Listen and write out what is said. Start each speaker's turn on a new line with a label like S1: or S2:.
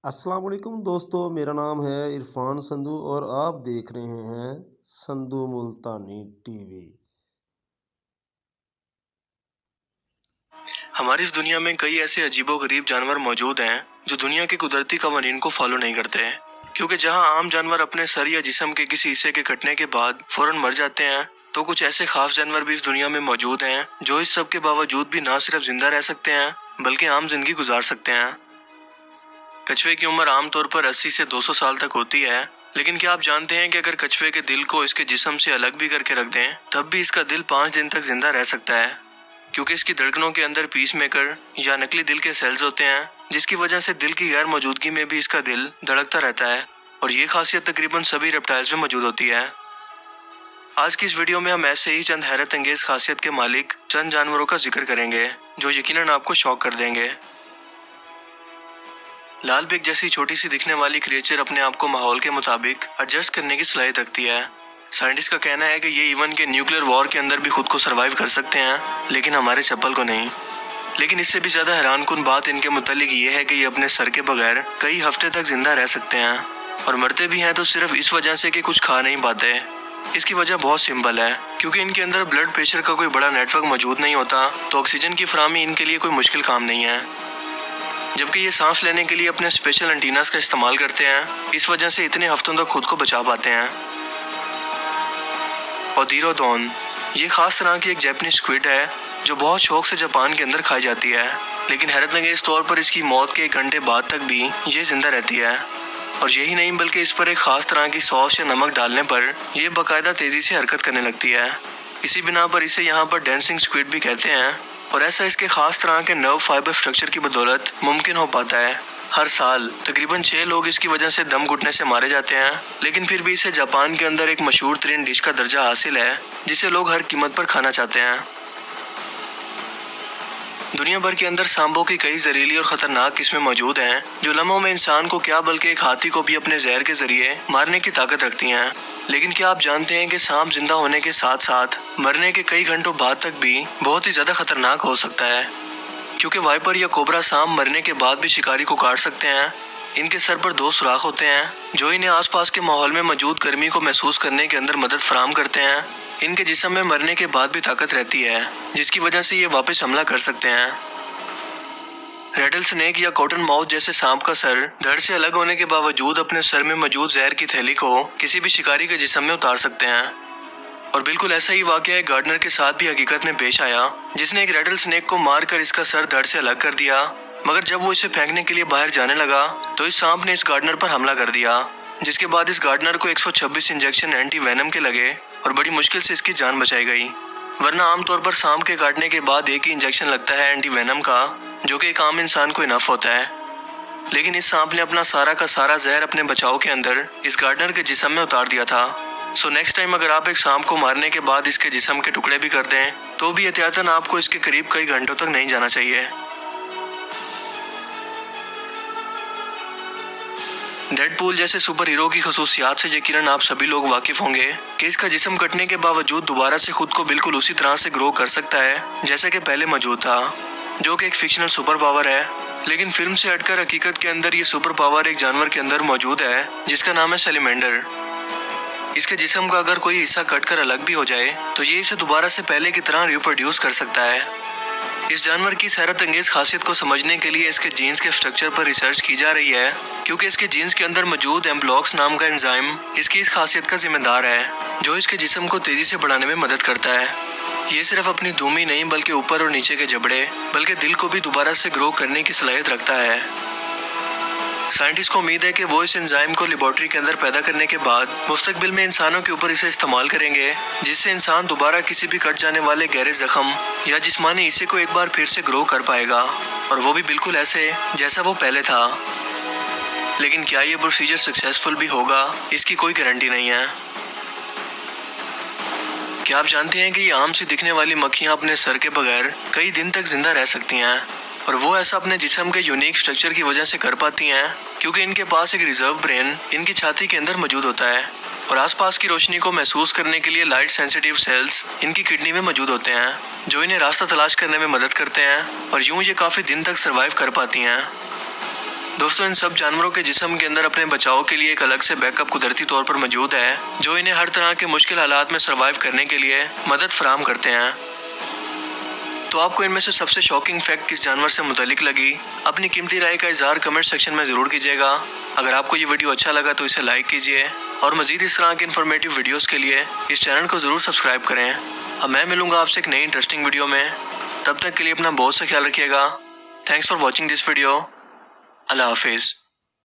S1: अस्सलाम वालेकुम दोस्तों, मेरा नाम है इरफान संधू और आप देख रहे हैं संधू मुल्तानी टीवी।
S2: हमारी इस दुनिया में कई ऐसे अजीबोगरीब जानवर मौजूद हैं जो दुनिया के कुदरती कवानीन को फॉलो नहीं करते, क्योंकि जहां आम जानवर अपने सर या जिस्म के किसी हिस्से के कटने के बाद फौरन मर जाते हैं, तो कुछ ऐसे खास जानवर भी इस दुनिया में मौजूद हैं जो इस सब के बावजूद भी न सिर्फ जिंदा रह सकते हैं बल्कि आम जिंदगी गुजार सकते हैं। कछुए की उम्र आमतौर पर 80 से 200 साल तक होती है, लेकिन क्या आप जानते हैं कि अगर कछुए के दिल को इसके जिस्म से अलग भी करके रख दें तब भी इसका दिल 5 दिन तक जिंदा रह सकता है, क्योंकि इसकी धड़कनों के अंदर पीस मेकर या नकली दिल के सेल्स होते हैं, जिसकी वजह से दिल की गैर मौजूदगी में भी इसका दिल धड़कता रहता है। और ये खासियत तकरीबन सभी रेप्टाइल्स में मौजूद होती है। आज की इस वीडियो में हम ऐसे ही चंद हैरत अंगेज खासियत के मालिक चंद जानवरों का जिक्र करेंगे जो यकीनन आपको शॉक कर देंगे। लाल बेग जैसी छोटी सी दिखने वाली क्रिएचर अपने आप को माहौल के मुताबिक एडजस्ट करने की सलाहियत रखती है। साइंटिस्ट का कहना है कि ये इवन के न्यूक्लियर वॉर के अंदर भी खुद को सरवाइव कर सकते हैं, लेकिन हमारे चप्पल को नहीं। लेकिन इससे भी ज्यादा हैरानकुन बात इनके मुतालिक ये है कि ये अपने सर के बगैर कई हफ्ते तक जिंदा रह सकते हैं, और मरते भी हैं तो सिर्फ इस वजह से कि कुछ खा नहीं पाते। इसकी वजह बहुत सिंपल है, क्योंकि इनके अंदर ब्लड प्रेशर का कोई बड़ा नेटवर्क मौजूद नहीं होता, तो ऑक्सीजन की फराहमी इनके लिए कोई मुश्किल काम नहीं है। जबकि ये सांस लेने के लिए अपने स्पेशल एंटीनास का इस्तेमाल करते हैं, इस वजह से इतने हफ्तों तक खुद को बचा पाते हैं। ओदिरोडोन ये खास तरह की एक जैपनीज स्क्विड है जो बहुत शौक से जापान के अंदर खाई जाती है, लेकिन हैरत अंगेज तौर पर इसकी मौत के 1 घंटे बाद तक भी ये जिंदा रहती है। और यही नहीं बल्कि इस पर एक खास तरह की सॉस या नमक डालने पर यह बाकायदा तेजी से हरकत करने लगती है। इसी बिना पर इसे यहाँ पर डांसिंग स्क्विड भी कहते हैं, और ऐसा इसके खास तरह के नर्व फाइबर स्ट्रक्चर की बदौलत मुमकिन हो पाता है। हर साल तकरीबन 6 लोग इसकी वजह से दम घुटने से मारे जाते हैं, लेकिन फिर भी इसे जापान के अंदर एक मशहूर तरीन डिश का दर्जा हासिल है जिसे लोग हर कीमत पर खाना चाहते हैं। दुनिया भर के अंदर सांबों की कई जहरीली और खतरनाक किस्में मौजूद हैं जो लम्हों में इंसान को क्या बल्कि एक हाथी को भी अपने जहर के जरिए मारने की ताकत रखती हैं। लेकिन क्या आप जानते हैं कि सांप जिंदा होने के साथ साथ मरने के कई घंटों बाद तक भी बहुत ही ज्यादा खतरनाक हो सकता है, क्योंकि वाइपर या कोबरा सांप मरने के बाद भी शिकारी को काट सकते हैं। इनके सर पर 2 सुराख होते हैं जो इन्हें आसपास के माहौल में मौजूद गर्मी को महसूस करने के अंदर मदद फराहम करते हैं। इनके जिस्म में मरने के बाद भी ताकत रहती है, जिसकी वजह से ये वापस हमला कर सकते हैं। रेडल स्नेक या कॉटन माउथ जैसे सांप का सर धड़ से अलग होने के बावजूद अपने सर में मौजूद जहर की थैली को किसी भी शिकारी के जिस्म में उतार सकते हैं। और बिल्कुल ऐसा ही वाकया एक गार्डनर के साथ भी हकीकत में पेश आया, जिसने एक रेडल स्नेक को मारकर इसका सर धड़ से अलग कर दिया। मगर जब वो इसे फेंकने के लिए बाहर जाने लगा तो इस सांप ने इस गार्डनर पर हमला कर दिया, जिसके बाद इस गार्डनर को 126 इंजेक्शन एंटी वेनम के लगे और बड़ी मुश्किल से इसकी जान बचाई गई। वरना आमतौर पर सांप के काटने के बाद एक ही इंजेक्शन लगता है एंटी वेनम का, जो कि एक आम इंसान को इनफ होता है। लेकिन इस सांप ने अपना सारा का सारा जहर अपने बचाव के अंदर इस गार्डनर के जिस्म में उतार दिया था। सो नेक्स्ट टाइम अगर आप एक सांप को मारने के बाद इसके जिस्म के टुकड़े भी कर दें तो भी एहतियातन आपको इसके करीब कई घंटों तक नहीं जाना चाहिए। डेडपूल जैसे सुपर हीरो की खसूसियात से यकीनन आप सभी लोग वाकिफ होंगे कि इसका जिस्म कटने के बावजूद दोबारा से खुद को बिल्कुल उसी तरह से ग्रो कर सकता है जैसे कि पहले मौजूद था, जो कि एक फिक्शनल सुपर पावर है। लेकिन फिल्म से हटकर हकीकत के अंदर ये सुपर पावर एक जानवर के अंदर मौजूद है जिसका नाम है सैलिमेंडर। इसके जिस्म का अगर कोई हिस्सा कटकर अलग भी हो जाए तो ये इसे दोबारा से पहले की तरह रिप्रोड्यूस कर सकता है। इस जानवर की हैरत अंगेज खासियत को समझने के लिए इसके जीन्स के स्ट्रक्चर पर रिसर्च की जा रही है, क्योंकि इसके जीन्स के अंदर मौजूद एम्ब्लॉक्स नाम का एंजाइम इसकी इस खासियत का जिम्मेदार है, जो इसके जिस्म को तेजी से बढ़ाने में मदद करता है। ये सिर्फ अपनी धूम ही नहीं बल्कि ऊपर और नीचे के जबड़े बल्कि दिल को भी दोबारा से ग्रो करने की सलाहियत रखता है। साइंटिस्ट को उम्मीद है कि वो इस एंजाइम को लेबोरेटरी के अंदर पैदा करने के बाद मुस्तकबिल में इंसानों के ऊपर इसे इस्तेमाल करेंगे, जिससे इंसान दोबारा किसी भी कट जाने वाले गहरे जख्म या जिस्मानी हिस्से को एक बार फिर से ग्रो कर पाएगा, और वो भी बिल्कुल ऐसे जैसा वो पहले था। लेकिन क्या ये प्रोसीजर सक्सेसफुल भी होगा, इसकी कोई गारंटी नहीं है। क्या आप जानते हैं कि ये आम सी दिखने वाली मक्खियां अपने सर के बगैर कई दिन तक जिंदा रह सकती हैं, और वो ऐसा अपने जिस्म के यूनिक स्ट्रक्चर की वजह से कर पाती हैं, क्योंकि इनके पास एक रिजर्व ब्रेन इनकी छाती के अंदर मौजूद होता है, और आसपास की रोशनी को महसूस करने के लिए लाइट सेंसिटिव सेल्स इनकी किडनी में मौजूद होते हैं, जो इन्हें रास्ता तलाश करने में मदद करते हैं, और यूं ये काफी दिन तक सरवाइव कर पाती हैं। दोस्तों इन सब जानवरों के जिस्म के अंदर अपने बचाव के लिए एक अलग से बैकअप कुदरती तौर पर मौजूद है, जो इन्हें हर तरह के मुश्किल हालात में सर्वाइव करने के लिए मदद फराहम करते हैं। तो आपको इनमें से सबसे शॉकिंग फैक्ट किस जानवर से मुतालिक लगी, अपनी कीमती राय का इजहार कमेंट सेक्शन में ज़रूर कीजिएगा। अगर आपको ये वीडियो अच्छा लगा तो इसे लाइक कीजिए और मज़ीद इस तरह के इन्फॉर्मेटिव वीडियोस के लिए इस चैनल को ज़रूर सब्सक्राइब करें। अब मैं मिलूंगा आपसे एक नई इंटरेस्टिंग वीडियो में, तब तक के लिए अपना बहुत सा ख्याल रखिएगा। Thanks for watching this video. अल्लाह हाफिज़।